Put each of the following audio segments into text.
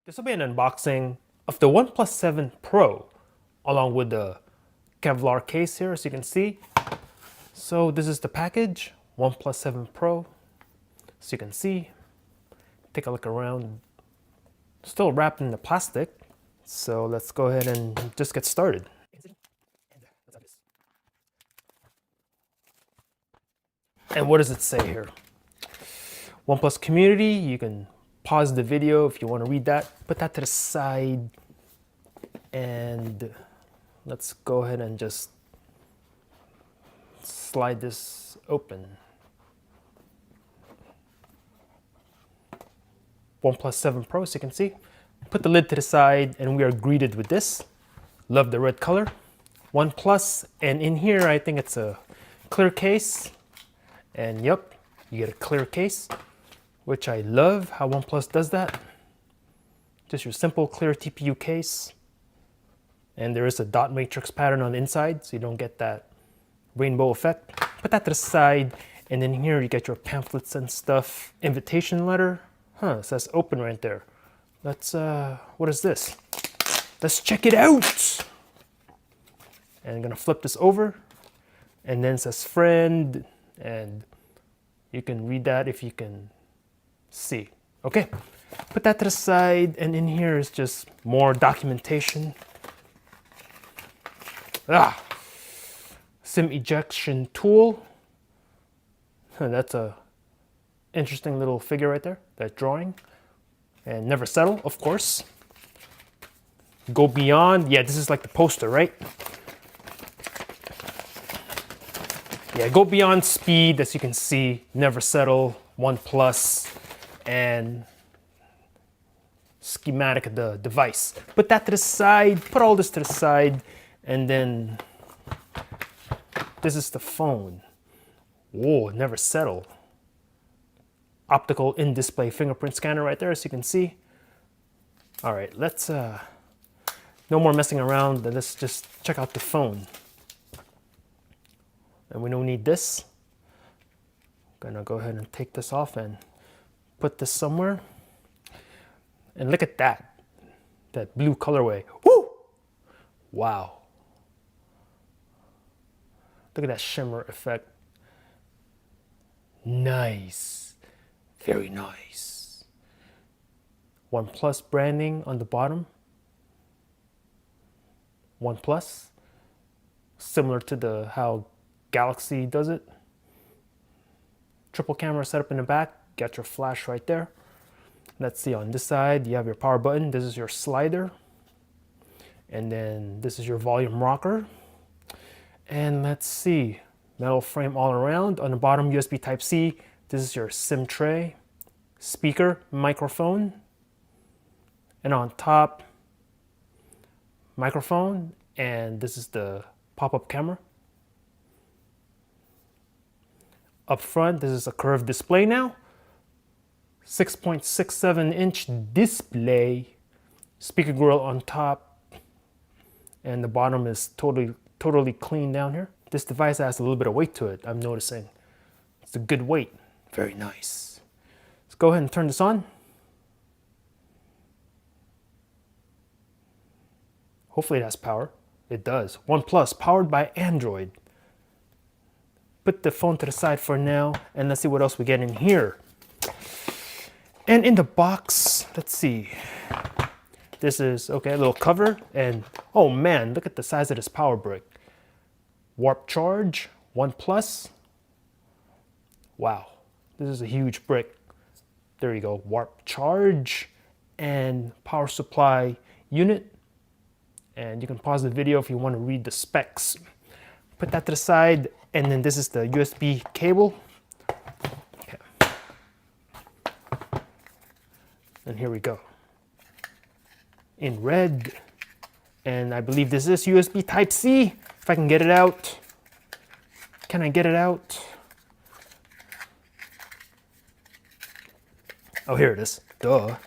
This will be an unboxing of the OnePlus 7 Pro along with the Kevlar case here, as you can see. So this is the package, OnePlus 7 Pro. As you can see, take a look around. Still wrapped in the plastic. So let's go ahead and just get started. And what does it say here? OnePlus community, you can pause the video if you want to read that. Put that to the side. And let's go ahead and just slide this open. OnePlus 7 Pro, as you can see. Put the lid to the side and we are greeted with this. Love the red color. OnePlus, and in here I think it's a clear case. And yep, you get a clear case, which I love how OnePlus does that. Just your simple clear TPU case. And there is a dot matrix pattern on the inside, so you don't get that rainbow effect. Put that to the side, and then here you get your pamphlets and stuff. Invitation letter. It says open right there. Let's, what is this? Let's check it out. And I'm gonna flip this over, and then it says friend, and you can read that if you can see. Okay, put that to the side, and in here is just more documentation. SIM ejection tool. That's a interesting little figure right there, that drawing. And never settle, of course. Go beyond, yeah, this is like the poster, right? Yeah, go beyond speed, as you can see, never settle, OnePlus, and schematic of the device. Put that to the side, put all this to the side, and then this is the phone. Whoa, never settle. Optical in-display fingerprint scanner right there, as you can see. All right, let's, no more messing around, let's just check out the phone. And we don't need this. I'm gonna go ahead and take this off and put this somewhere. And look at that blue colorway. Woo! Wow. Look at that shimmer effect. Nice. Very nice. OnePlus branding on the bottom. OnePlus. Similar to how Galaxy does it. Triple camera setup in the back. Got your flash right there. Let's see, on this side you have your power button. This is your slider. And then this is your volume rocker. And let's see, metal frame all around. On the bottom, USB Type-C. This is your SIM tray, speaker, microphone. And on top, microphone. And this is the pop-up camera. Up front, this is a curved display now. 6.67-inch display. Speaker grill on top. And the bottom is totally clean down here. This device has a little bit of weight to it, I'm noticing. It's a good weight. Very nice. Let's go ahead and turn this on. Hopefully it has power. It does. OnePlus, powered by Android. Put the phone to the side for now, and let's see what else we get in here. And in the box, let's see. This is, okay, a little cover, and oh man, look at the size of this power brick. Warp charge, OnePlus. Wow, this is a huge brick. There you go, warp charge and power supply unit. And you can pause the video if you want to read the specs. Put that to the side, and then this is the USB cable. Okay. And here we go. In red, and I believe this is USB Type-C. If I can get it out. Can I get it out? Oh, here it is. Duh.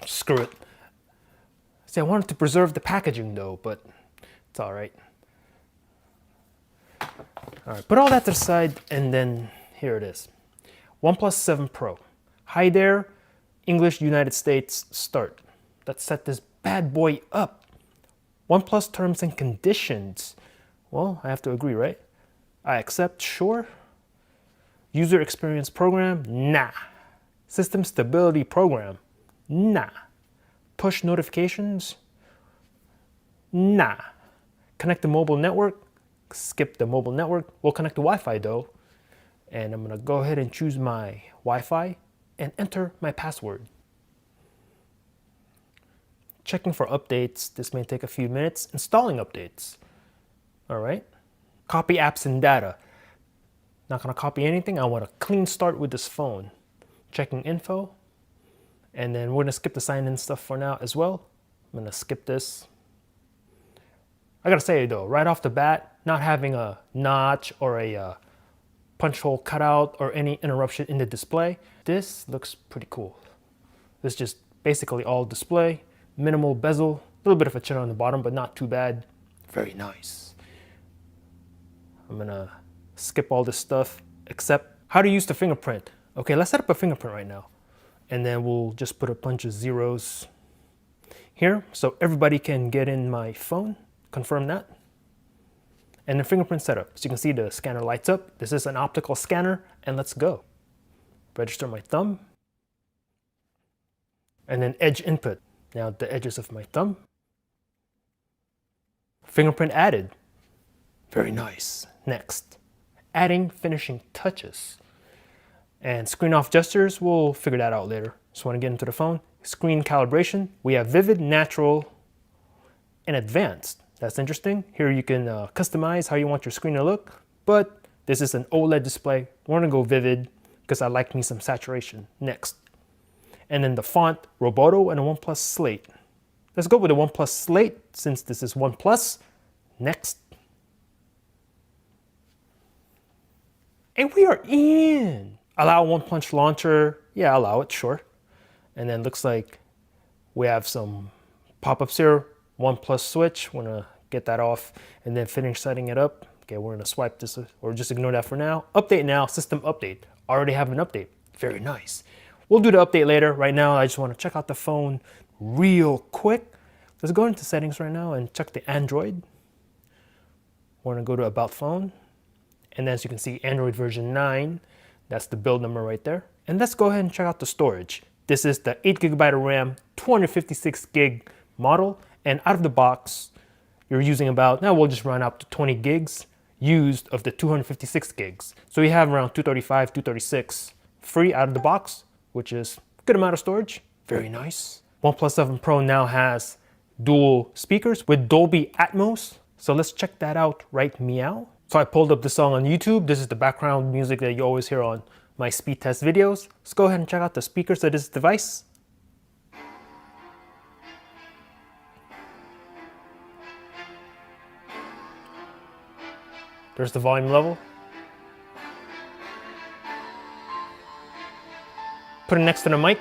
Screw it. See, I wanted to preserve the packaging though, but it's all right. All right, put all that to the side, and then here it is. OnePlus 7 Pro. Hi there, English United States start. Let's set this bad boy up. OnePlus terms and conditions. Well, I have to agree, right? I accept, sure. User experience program, nah. System stability program, nah. Push notifications, nah. Connect the mobile network, skip the mobile network. We'll connect the Wi-Fi though. And I'm gonna go ahead and choose my Wi-Fi and enter my password. Checking for updates. This may take a few minutes. Installing updates. All right. Copy apps and data. Not gonna copy anything. I want a clean start with this phone. Checking info. And then we're gonna skip the sign-in stuff for now as well. I'm gonna skip this. I gotta say though, right off the bat, not having a notch or a punch hole cutout or any interruption in the display, this looks pretty cool. This is just basically all display, minimal bezel, a little bit of a chin on the bottom, but not too bad. Very nice. I'm gonna skip all this stuff except how to use the fingerprint. Okay, let's set up a fingerprint right now. And then we'll just put a bunch of zeros here so everybody can get in my phone. Confirm that. And the fingerprint setup. So you can see the scanner lights up. This is an optical scanner, and let's go. Register my thumb. And then edge input. Now the edges of my thumb. Fingerprint added. Very nice. Next, adding finishing touches. And screen off gestures, we'll figure that out later. Just want to get into the phone. Screen calibration. We have vivid, natural, and advanced. That's interesting. Here you can customize how you want your screen to look, but this is an OLED display. We're gonna go vivid because I like me some saturation. Next. And then the font, Roboto and a OnePlus Slate. Let's go with the OnePlus Slate since this is OnePlus. Next. And we are in. Allow One Punch launcher. Yeah, allow it, sure. And then looks like we have some pop-ups here. OnePlus switch, we're gonna get that off and then finish setting it up. Okay, we're gonna swipe this or just ignore that for now. Update now, system update. Already have an update, very nice. We'll do the update later. Right now, I just wanna check out the phone real quick. Let's go into settings right now and check the Android. We're gonna go to About Phone. And as you can see, Android version 9, that's the build number right there. And let's go ahead and check out the storage. This is the 8GB of RAM, 256 gig model. And out of the box, you're using about, now we'll just run up to 20 gigs used of the 256 gigs. So you have around 235, 236 free out of the box, which is a good amount of storage. Very nice. OnePlus 7 Pro now has dual speakers with Dolby Atmos. So let's check that out right meow. So I pulled up the song on YouTube. This is the background music that you always hear on my speed test videos. Let's go ahead and check out the speakers of this device. There's the volume level. Put it next to the mic.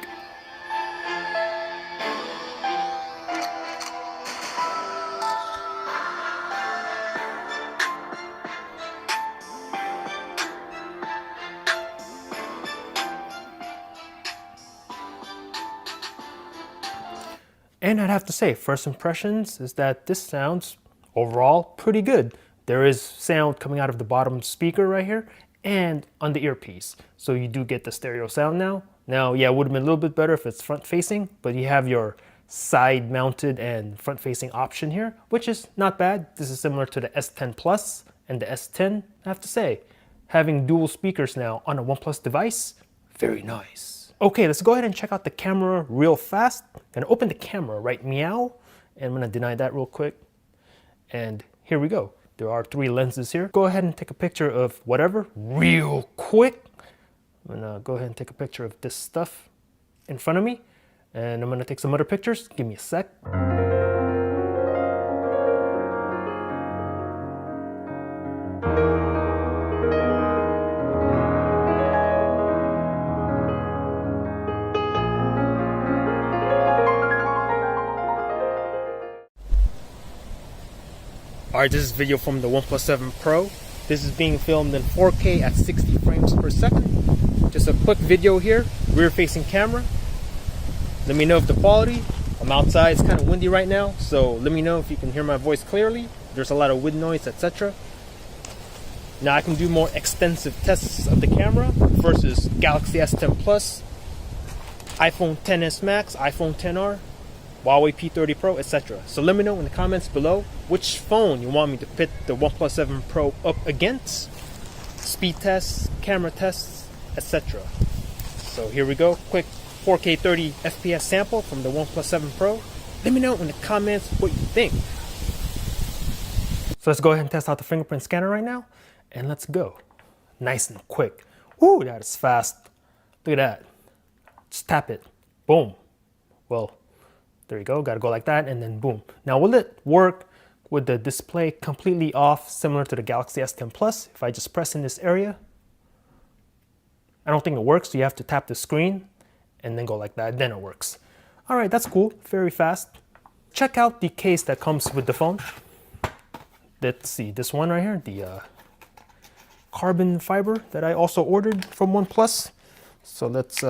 And I'd have to say, first impressions is that this sounds overall pretty good. There is sound coming out of the bottom speaker right here and on the earpiece. So you do get the stereo sound now. Now, yeah, it would have been a little bit better if it's front facing, but you have your side mounted and front facing option here, which is not bad. This is similar to the S10 Plus and the S10. I have to say, having dual speakers now on a OnePlus device, very nice. Okay, let's go ahead and check out the camera real fast. Gonna open the camera right meow, and I'm gonna deny that real quick. And here we go. There are 3 lenses here. Go ahead and take a picture of whatever real quick. I'm gonna go ahead and take a picture of this stuff in front of me. And I'm gonna take some other pictures. Give me a sec. Alright, this is video from the OnePlus 7 Pro. This is being filmed in 4K at 60 frames per second. Just a quick video here. rear facing camera. Let me know if the quality. I'm outside, it's kind of windy right now, so let me know if you can hear my voice clearly. There's a lot of wind noise, etc. Now I can do more extensive tests of the camera versus Galaxy S10 Plus, iPhone XS Max, iPhone XR, Huawei P30 Pro, etc. So let me know in the comments below which phone you want me to pit the OnePlus 7 Pro up against. Speed tests, camera tests, etc. So here we go, quick 4K 30 FPS sample from the OnePlus 7 Pro. Let me know in the comments what you think. So let's go ahead and test out the fingerprint scanner right now, and let's go. Nice and quick. Ooh, that is fast. Look at that. Just tap it. Boom. Well, there you go. Got to go like that, and then boom. Now, will it work with the display completely off, similar to the Galaxy S10 Plus? If I just press in this area, I don't think it works. So you have to tap the screen and then go like that. Then it works. All right, that's cool. Very fast. Check out the case that comes with the phone. Let's see, this one right here, the carbon fiber that I also ordered from OnePlus. So let's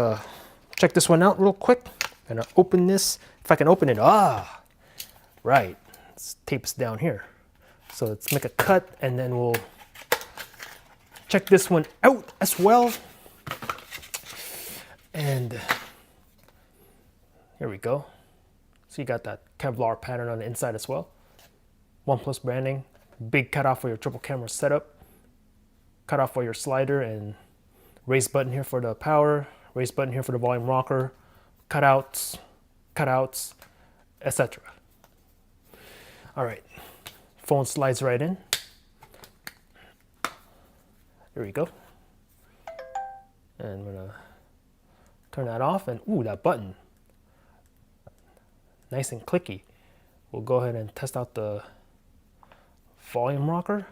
check this one out real quick. I'm gonna open this. If I can open it, right. Let's tape this down here. So let's make a cut, and then we'll check this one out as well. And here we go. So you got that Kevlar pattern on the inside as well. OnePlus branding. Big cutoff for your triple camera setup, cutoff for your slider, and raise button here for the power, raise button here for the volume rocker, cutouts, etc. All right, phone slides right in. There we go. And I'm gonna turn that off, and ooh, that button, nice and clicky. We'll go ahead and test out the volume rocker.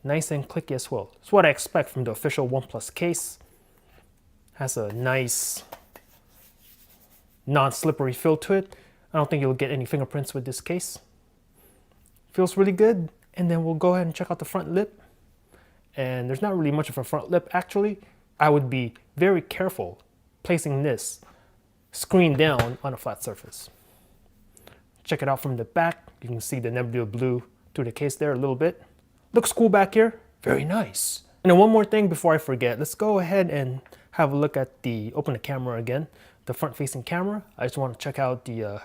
Nice and clicky as well. It's what I expect from the official OnePlus case. Has a nice non-slippery feel to it. I don't think you'll get any fingerprints with this case. Feels really good. And then we'll go ahead and check out the front lip. And there's not really much of a front lip actually. I would be very careful placing this screen down on a flat surface. Check it out from the back. You can see the Nebula blue through the case there a little bit. Looks cool back here. Very nice. And then one more thing before I forget. Let's go ahead and have a look at open the camera again. The front facing camera. I just want to check out the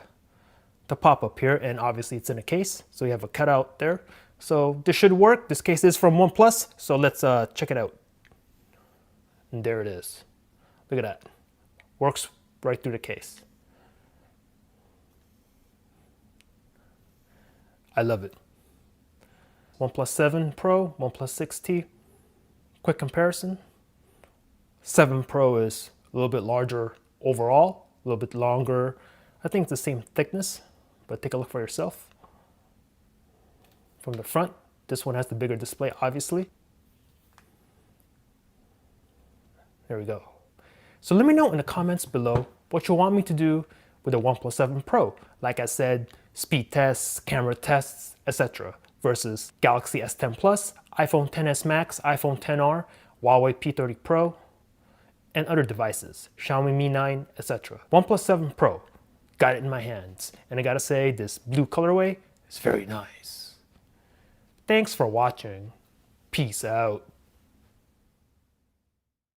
pop-up here, and obviously it's in a case. So you have a cutout there. So this should work. This case is from OnePlus. So let's check it out. And there it is. Look at that. Works right through the case. I love it. OnePlus 7 Pro, OnePlus 6T. Quick comparison. 7 Pro is a little bit larger overall, a little bit longer. I think it's the same thickness, but take a look for yourself. From the front, this one has the bigger display, obviously. There we go. So let me know in the comments below what you want me to do with the OnePlus 7 Pro. Like I said, speed tests, camera tests, etc. versus Galaxy S10 Plus, iPhone XS Max, iPhone XR, Huawei P30 Pro, and other devices, Xiaomi Mi 9, etc. OnePlus 7 Pro, got it in my hands. And I gotta say, this blue colorway is very nice. Thanks for watching. Peace out.